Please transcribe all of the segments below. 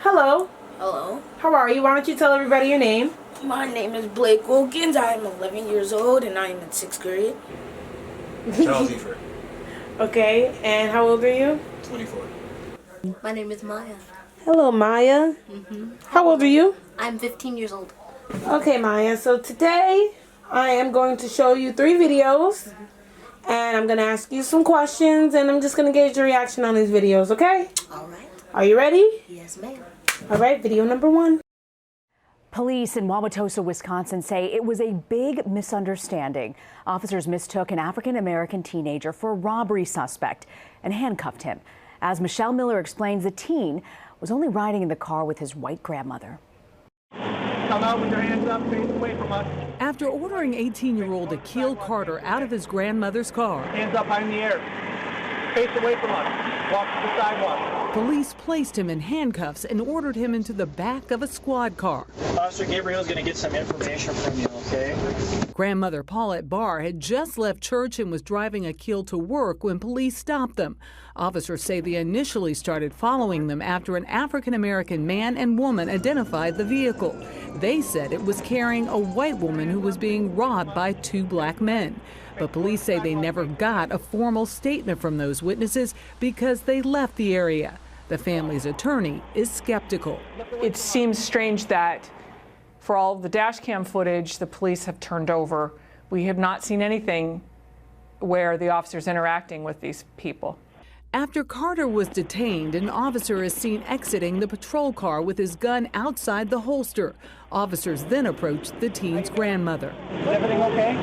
Hello. Hello. How are you? Why don't you tell everybody your name? My name is Blake Wilkins. I am 11 years old and I am in 6th grade. Charles Eford. Okay, and how old are you? 24. My name is Maya. Hello, Maya. How old are you? I'm 15 years old. Okay, Maya. So today I am going to show you 3 videos. And I'm going to ask you some questions and I'm just going to gauge your reaction on these videos, okay? All right. Are you ready? Yes, ma'am. All right, video number 1. Police in Wauwatosa, Wisconsin say it was a big misunderstanding. Officers mistook an African-American teenager for a robbery suspect and handcuffed him. As Michelle Miller explains, the teen was only riding in the car with his white grandmother. Come out with your hands up, face away from us. After ordering 18-year-old Akil Carter out of his grandmother's car, Hands up high in the air. Face away from us. Walk to the sidewalk. police placed him in handcuffs and ordered him into the back of a squad car. Officer Gabriel's going to get some information from you, okay? Grandmother Paulette Barr had just left church and was driving Akil to work when police stopped them. Officers say they initially started following them after an African-American man and woman identified the vehicle. They said it was carrying a white woman who was being robbed by 2 black men. But police say they never got a formal statement from those witnesses because they left the area. The family's attorney is skeptical. It seems strange that for all the dash cam footage the police have turned over, we have not seen anything where the officer's interacting with these people. After Carter was detained, an officer is seen exiting the patrol car with his gun outside the holster. Officers then approached the teen's grandmother. Is everything okay?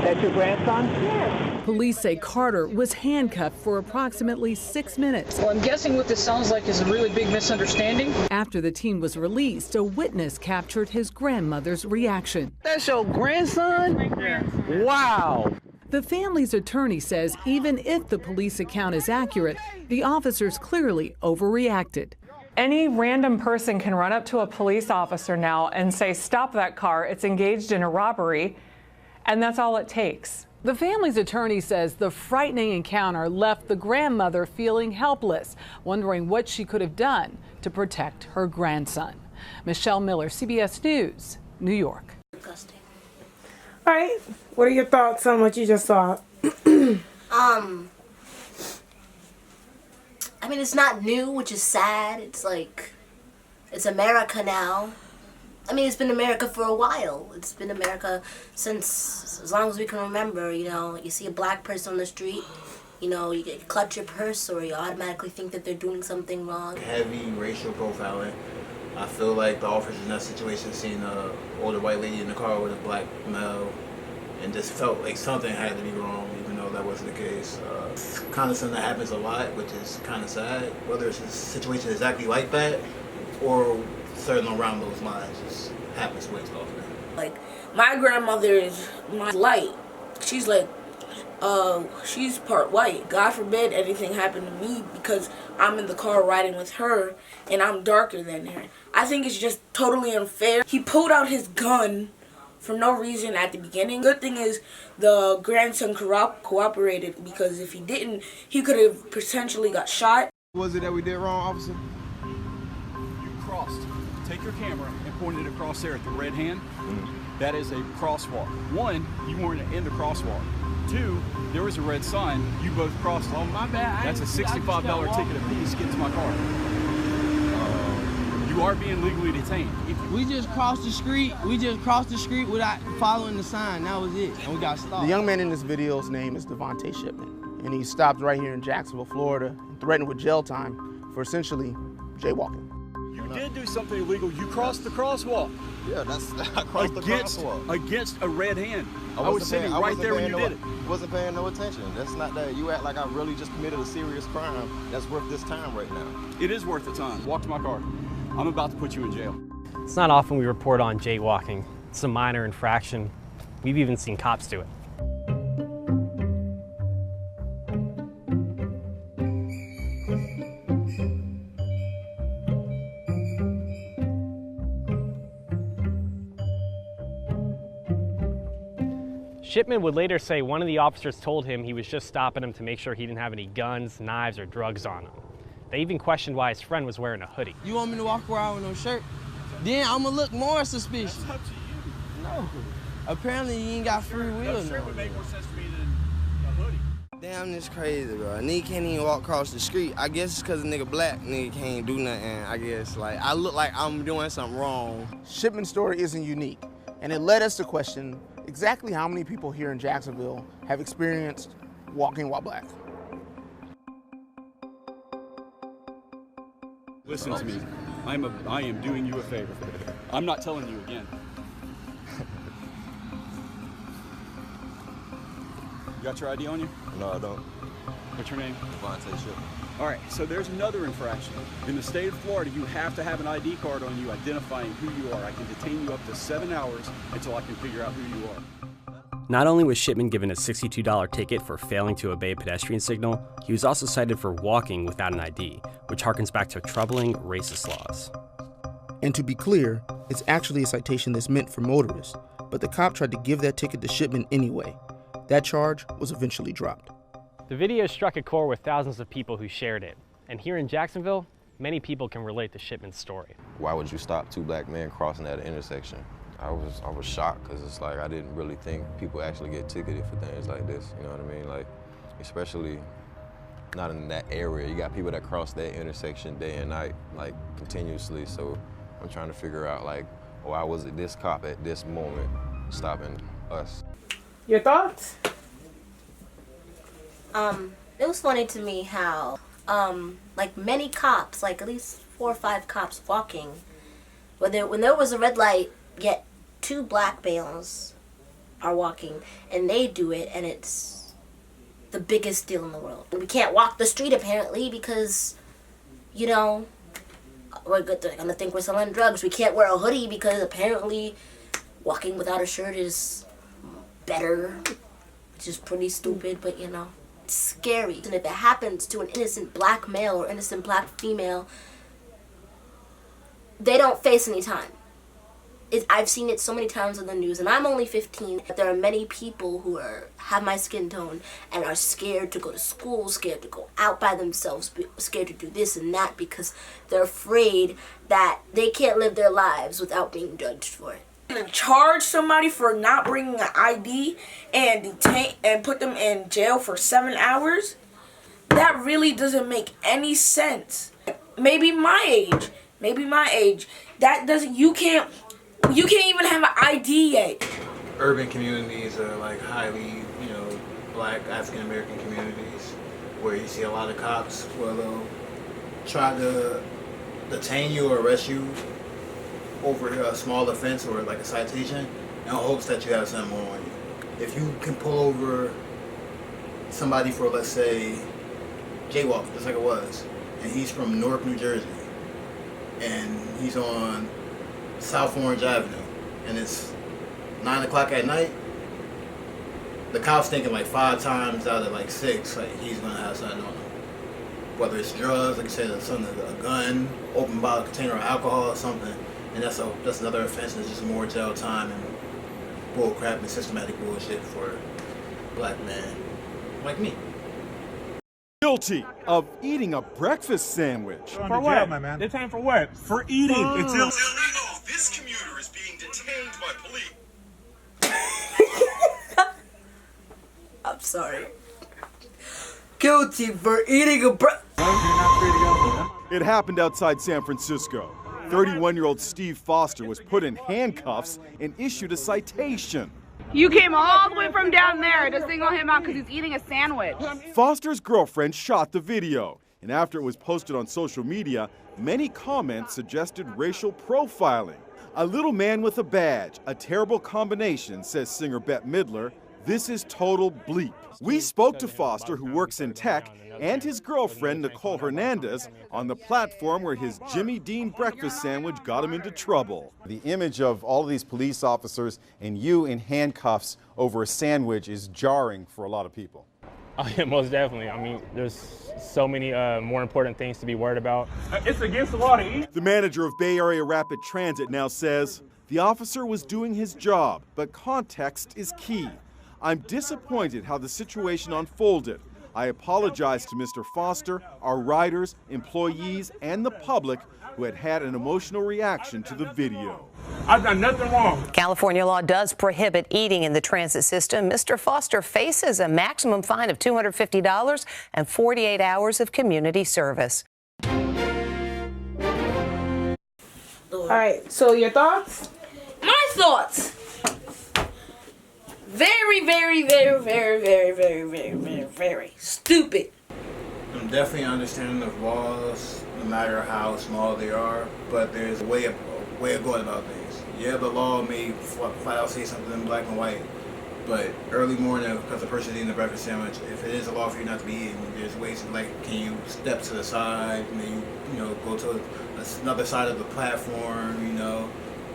That's your grandson? Yes. Police say Carter was handcuffed for approximately 6 minutes. Well, I'm guessing what this sounds like is a really big misunderstanding. After the teen was released, a witness captured his grandmother's reaction. That's your grandson? My grandson. Wow. The family's attorney says even if the police account is accurate, the officers clearly overreacted. Any random person can run up to a police officer now and say, "Stop that car, it's engaged in a robbery," and that's all it takes. The family's attorney says the frightening encounter left the grandmother feeling helpless, wondering what she could have done to protect her grandson. Michelle Miller, CBS News, New York. All right. What are your thoughts on what you just saw? I mean, it's not new, which is sad. It's like, it's America now. I mean, it's been America for a while. It's been America since, as long as we can remember, you know. You see a black person on the street, you know, you clutch your purse or you automatically think that they're doing something wrong. Heavy racial profiling. I feel like the officers in that situation seen an older white lady in the car with a black male and just felt like something had to be wrong, even though that wasn't the case. It's kind of something that happens a lot, which is kind of sad. Whether it's a situation exactly like that or certain around those lines, just happens way too often. Like, my grandmother is my light. She's like, she's part white. God forbid anything happened to me because I'm in the car riding with her and I'm darker than her. I think it's just totally unfair. He pulled out his gun for no reason at the beginning. Good thing is the grandson cooperated, because if he didn't, he could have potentially got shot. What was it that we did wrong, officer? You crossed. Take your camera and point it across there at the red hand. That is a crosswalk. 1, you weren't in the crosswalk. 2, there was a red sign. You both crossed. Oh, my bad. That's a $65 ticket apiece. Get to my car. You are being legally detained. We just crossed the street. We just crossed the street without following the sign. That was it. And we got stopped. The young man in this video's name is Devontae Shipman. And he stopped right here in Jacksonville, Florida, and threatened with jail time for essentially jaywalking. You did do something illegal. You crossed the crosswalk. Yeah, I crossed the crosswalk. Against a red hand. I was sitting right there when you did it. Wasn't paying no attention. That's not that. You act like I really just committed a serious crime that's worth this time right now. It is worth the time. Walk to my car. I'm about to put you in jail. It's not often we report on jaywalking. It's a minor infraction. We've even seen cops do it. Shipman would later say one of the officers told him he was just stopping him to make sure he didn't have any guns, knives, or drugs on him. They even questioned why his friend was wearing a hoodie. You want me to walk around with no shirt? Then I'm gonna look more suspicious. That's up to you. No. Apparently you ain't got free will. No shirt would make more sense to me than a hoodie. Damn, this crazy, bro. A nigga can't even walk across the street. I guess it's because a nigga black, nigga can't do nothing. I guess, like, I look like I'm doing something wrong. Shipman's story isn't unique, and it led us to question exactly how many people here in Jacksonville have experienced walking while black. Listen to me. I am doing you a favor. I'm not telling you again. You got your ID on you? No, I don't. What's your name? Devontae Shipman. All right, so there's another infraction. In the state of Florida, you have to have an ID card on you identifying who you are. I can detain you up to 7 hours until I can figure out who you are. Not only was Shipman given a $62 ticket for failing to obey a pedestrian signal, he was also cited for walking without an ID, which harkens back to troubling racist laws. And to be clear, it's actually a citation that's meant for motorists, but the cop tried to give that ticket to Shipman anyway. That charge was eventually dropped. The video struck a chord with thousands of people who shared it, and here in Jacksonville, many people can relate to Shipman's story. Why would you stop two black men crossing at an intersection? I was shocked because it's like I didn't really think people actually get ticketed for things like this. You know what I mean? Like, especially not in that area. You got people that cross that intersection day and night, like continuously. So I'm trying to figure out, like, why was it this cop at this moment stopping us? Your thoughts? It was funny to me how, like many cops, like at least 4 or 5 cops walking, when there was a red light, yet 2 black males are walking, and they do it, and it's the biggest deal in the world. We can't walk the street apparently because, you know, they're gonna think we're selling drugs. We can't wear a hoodie because apparently walking without a shirt is better, which is pretty stupid, but you know, it's scary. And if it happens to an innocent black male or innocent black female, they don't face any time. I've seen it so many times on the news, and I'm only 15. There are many people who have my skin tone and are scared to go to school, scared to go out by themselves, scared to do this and that because they're afraid that they can't live their lives without being judged for it. To charge somebody for not bringing an ID and detain and put them in jail for 7 hours, that really doesn't make any sense. Maybe my age, that doesn't, you can't even have an ID yet. Urban communities are like highly, black African American communities where you see a lot of cops where they'll try to detain you or arrest you over a small offense or like a citation in hopes that you have something on you. If you can pull over somebody for, let's say, jaywalking, just like it was, and he's from Newark, New Jersey, and he's on South Orange Avenue, and it's 9 o'clock at night, the cop's thinking like 5 times out of like 6, like he's gonna have something on him. Whether it's drugs, like I said, a gun, open bottle container of alcohol or something. And that's another offense. It's just more jail time and bull crap and systematic bullshit for black men like me. Guilty of eating a breakfast sandwich. For what, my man? Detained for what? For eating. It's illegal. This commuter is being detained by police. I'm sorry. Guilty for eating a It happened outside San Francisco. 31-year-old Steve Foster was put in handcuffs and issued a citation. You came all the way from down there to single him out because he's eating a sandwich. Foster's girlfriend shot the video, and after it was posted on social media, many comments suggested racial profiling. A little man with a badge, a terrible combination, says singer Bette Midler. This is total bleep. We spoke to Foster, who works in tech, and his girlfriend, Nicole Hernandez, on the platform where his Jimmy Dean breakfast sandwich got him into trouble. The image of all of these police officers and you in handcuffs over a sandwich is jarring for a lot of people. Oh, yeah, most definitely. I mean, there's so many more important things to be worried about. It's against the law to eat. The manager of Bay Area Rapid Transit now says the officer was doing his job, but context is key. I'm disappointed how the situation unfolded. I apologize to Mr. Foster, our riders, employees, and the public who had an emotional reaction to the video. I've done nothing wrong. California law does prohibit eating in the transit system. Mr. Foster faces a maximum fine of $250 and 48 hours of community service. All right, so your thoughts? My thoughts. Very, very, very, very, very, very, very, very, very stupid. I'm definitely understanding of laws, no matter how small they are, but there's a way of going about things. Yeah, the law may flat out say something in black and white, but early morning, because the person's eating a breakfast sandwich, if it is a law for you not to be eating, there's ways of, like, can you step to the side, and then you go to another side of the platform,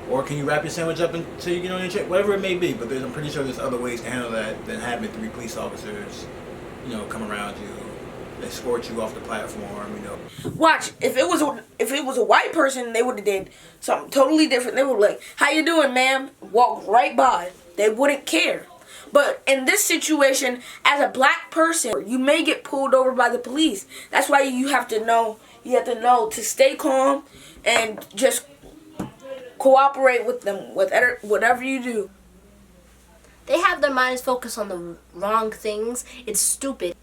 or can you wrap your sandwich up until you get on your check, whatever it may be. But I'm pretty sure there's other ways to handle that than having 3 police officers, come around you, escort you off the platform, Watch, if it was a white person, they would have did something totally different. They would be like, "How you doing, ma'am?" Walk right by. They wouldn't care. But in this situation, as a black person, you may get pulled over by the police. That's why you have to know to stay calm and just cooperate with them with whatever you do. They have their minds focused on the wrong things. It's stupid.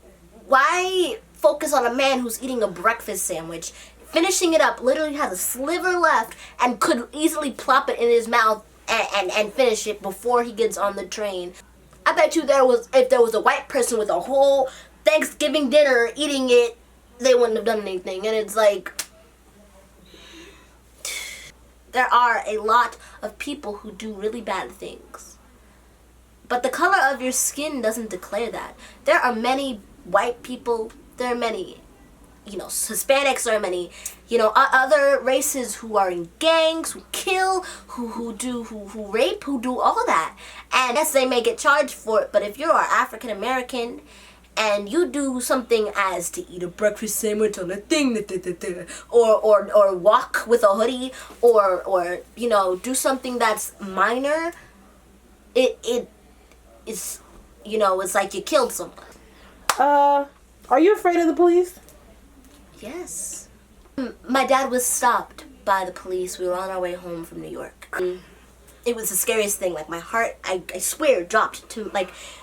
Why focus on a man who's eating a breakfast sandwich, finishing it up, literally has a sliver left, and could easily plop it in his mouth and finish it before he gets on the train? I bet you if there was a white person with a whole Thanksgiving dinner eating it, they wouldn't have done anything. And it's like, there are a lot of people who do really bad things. But the color of your skin doesn't declare that. There are many white people, there are many, Hispanics, there are many, other races who are in gangs, who kill, who rape, who do all that. And yes, they may get charged for it, but if you're African American and you do something as to eat a breakfast sandwich on a thing, or walk with a hoodie, or do something that's minor, it is, it's like you killed someone. Are you afraid of the police? Yes. My dad was stopped by the police. We were on our way home from New York. It was the scariest thing. Like, my heart, I swear, dropped to,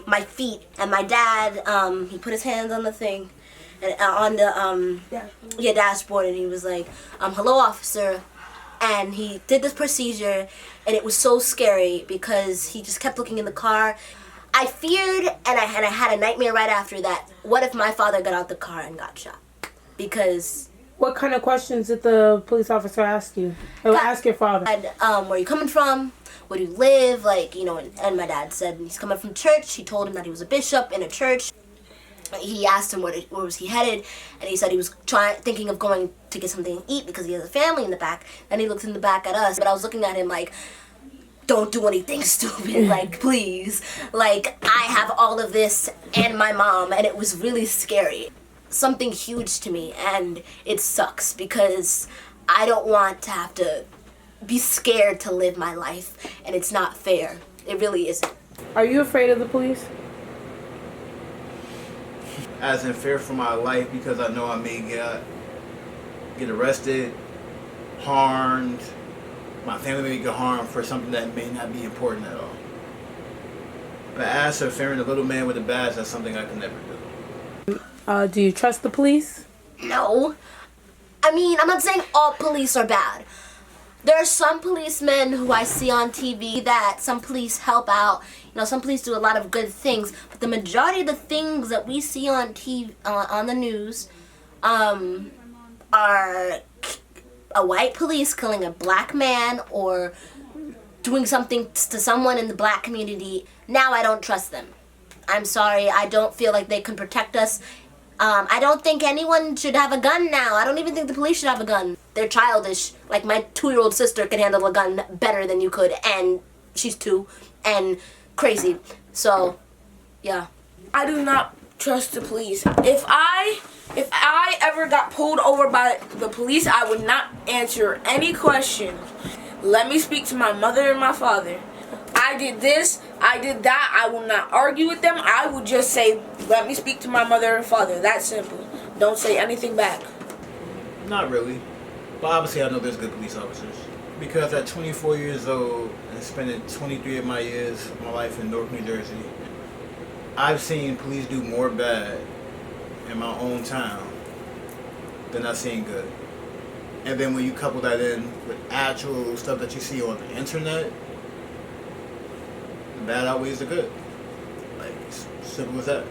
my feet. And my dad, he put his hands on the thing, and on the dashboard, and he was like, "Hello, officer." And he did this procedure, and it was so scary because he just kept looking in the car. I feared, and I had a nightmare right after that. What if my father got out the car and got shot? Because... What kind of questions did the police officer ask you? Or ask your father? Where are you coming from? Where do you live? And my dad said he's coming from church. He told him that he was a bishop in a church. He asked him where was he headed, and he said he was thinking of going to get something to eat because he has a family in the back. Then he looked in the back at us, but I was looking at him like, don't do anything stupid, please. I have all of this and my mom, and it was really scary. Something huge to me, and it sucks because I don't want to have to be scared to live my life, and it's not fair. It really isn't. Are you afraid of the police? As in fear for my life, because I know I may get arrested, harmed, my family may get harmed for something that may not be important at all. But as for fearing the little man with a badge, that's something I can never do. Do you trust the police? No. I mean, I'm not saying all police are bad. There are some policemen who I see on TV that some police help out. Some police do a lot of good things. But the majority of the things that we see on TV, on the news, are a white police killing a black man or doing something to someone in the black community. Now I don't trust them. I'm sorry. I don't feel like they can protect us. I don't think anyone should have a gun now. I don't even think the police should have a gun. They're childish. Like, my 2-year-old sister can handle a gun better than you could, and she's 2 and crazy. So, yeah. I do not trust the police. If I ever got pulled over by the police, I would not answer any questions. Let me speak to my mother and my father. I did this, I did that, I will not argue with them. I would just say, let me speak to my mother and father. That's simple. Don't say anything back. Not really. But obviously I know there's good police officers. Because at 24 years old and spending 23 of my years of my life in Newark, New Jersey, I've seen police do more bad in my own town than I've seen good. And then when you couple that in with actual stuff that you see on the internet, the bad outweighs the good. Like, simple as that.